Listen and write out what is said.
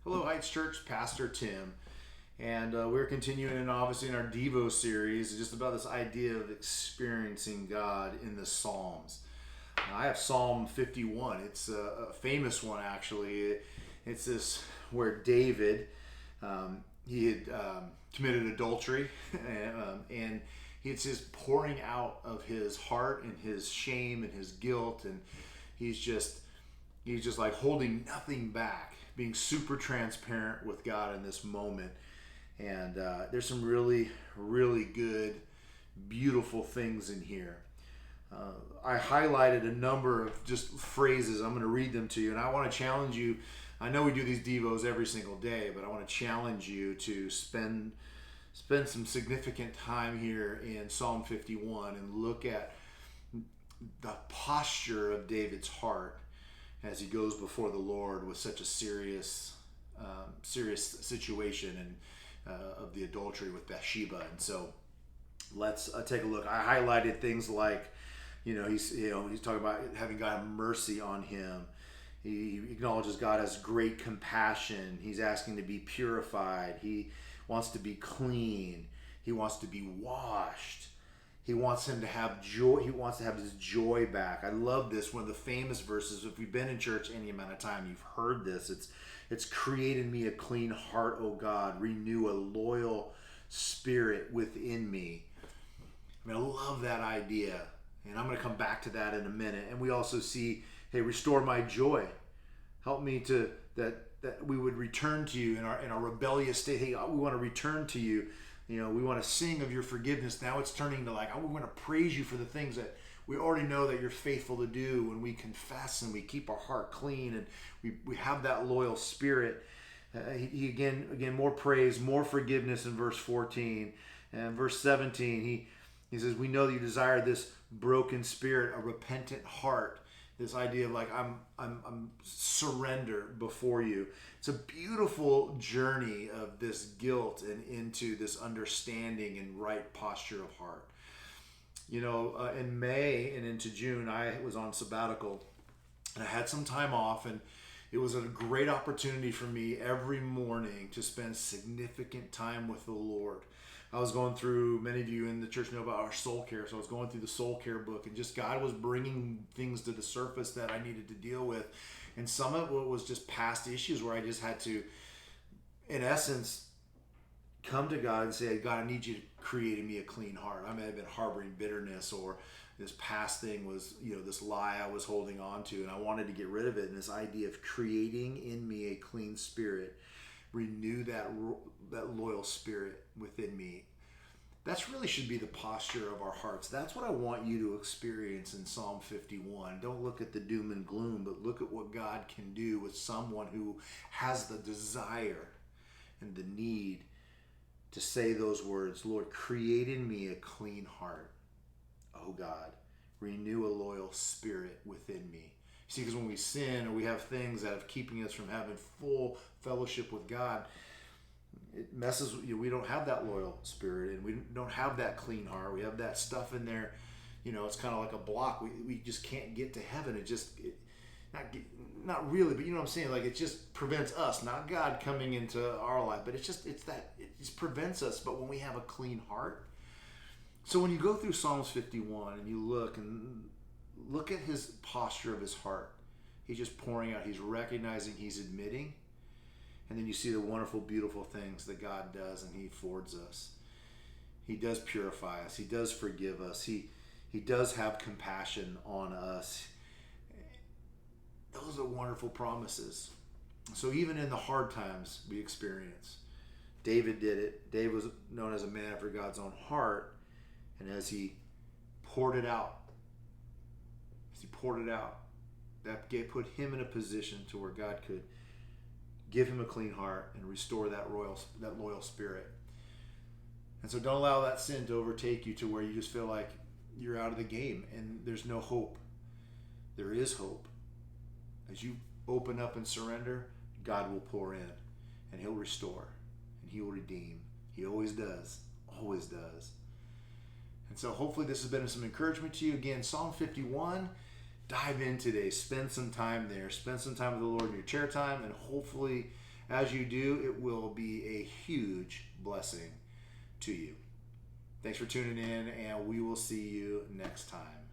Hello, Heights Church, Pastor Tim. And we're continuing, obviously, in our Devo series, just about this idea of experiencing God in the Psalms. I have Psalm 51. It's a famous one, actually. It's this where David, he had committed adultery, and it's his pouring out of his heart and his shame and his guilt, and he's just like holding nothing back, being super transparent with God in this moment. And there's some really, really good, beautiful things in here. I highlighted a number of just phrases. I'm going to read them to you, and I want to challenge you. I know we do these devos every single day, but I want to challenge you to spend some significant time here in Psalm 51 and look at the posture of David's heart as he goes before the Lord with such a serious situation and of the adultery with Bathsheba. And so let's take a look. I highlighted things like, he's talking about having God have mercy on him. He acknowledges God has great compassion. He's asking to be purified. He wants to be clean. He wants to be washed. He wants him to have joy. He wants to have his joy back. I love this. One of the famous verses. If you've been in church any amount of time, you've heard this. It's created me a clean heart, O God. Renew a loyal spirit within me. I mean, I love that idea. And I'm going to come back to that in a minute. And we also see, hey, restore my joy. Help me to that we would return to you in our rebellious state. Hey, we want to return to you. We want to sing of your forgiveness. Now it's turning to like, we want to praise you for the things that we already know that you're faithful to do when we confess and we keep our heart clean and we have that loyal spirit. He again, more praise, more forgiveness in verse 14. And verse 17, he says, we know that you desire this broken spirit, a repentant heart. This idea of like, I'm surrender before you. It's a beautiful journey of this guilt and into this understanding and right posture of heart. In May and into June, I was on sabbatical and I had some time off, and it was a great opportunity for me every morning to spend significant time with the Lord. I was going through, many of you in the church know about our soul care, so I was going through the soul care book, and just God was bringing things to the surface that I needed to deal with. And some of it was just past issues where I just had to, in essence, come to God and say, God, I need you to create in me a clean heart. I may have been harboring bitterness, or this past thing was, this lie I was holding on to, and I wanted to get rid of it. And this idea of creating in me a clean spirit, renew that loyal spirit within me. That's really should be the posture of our hearts. That's what I want you to experience in Psalm 51. Don't look at the doom and gloom, but look at what God can do with someone who has the desire and the need to say those words. Lord, create in me a clean heart. Oh God, renew a loyal spirit within me. See, because when we sin or we have things that are keeping us from having full fellowship with God, it messes with you. We don't have that loyal spirit, and we don't have that clean heart. We have that stuff in there. It's kind of like a block. We just can't get to heaven. Not really, but you know what I'm saying? Like, it just prevents us, not God coming into our life, but it just prevents us. But when we have a clean heart, so when you go through Psalms 51 and you look at his posture of his heart, he's just pouring out. He's recognizing, he's admitting. And then you see the wonderful, beautiful things that God does, and he affords us. He does purify us. He does forgive us. He does have compassion on us. Those are wonderful promises. So even in the hard times we experience, David did it. David was known as a man after God's own heart. And as he poured it out, that put him in a position to where God could give him a clean heart and restore that loyal spirit. And so don't allow that sin to overtake you to where you just feel like you're out of the game and there's no hope. There is hope. As you open up and surrender, God will pour in, and he'll restore, and he will redeem. He always does. Always does. And so hopefully this has been some encouragement to you. Again, Psalm 51, dive in today. Spend some time there. Spend some time with the Lord in your chair time, and hopefully As you do, it will be a huge blessing to you. Thanks for tuning in, and we will see you next time.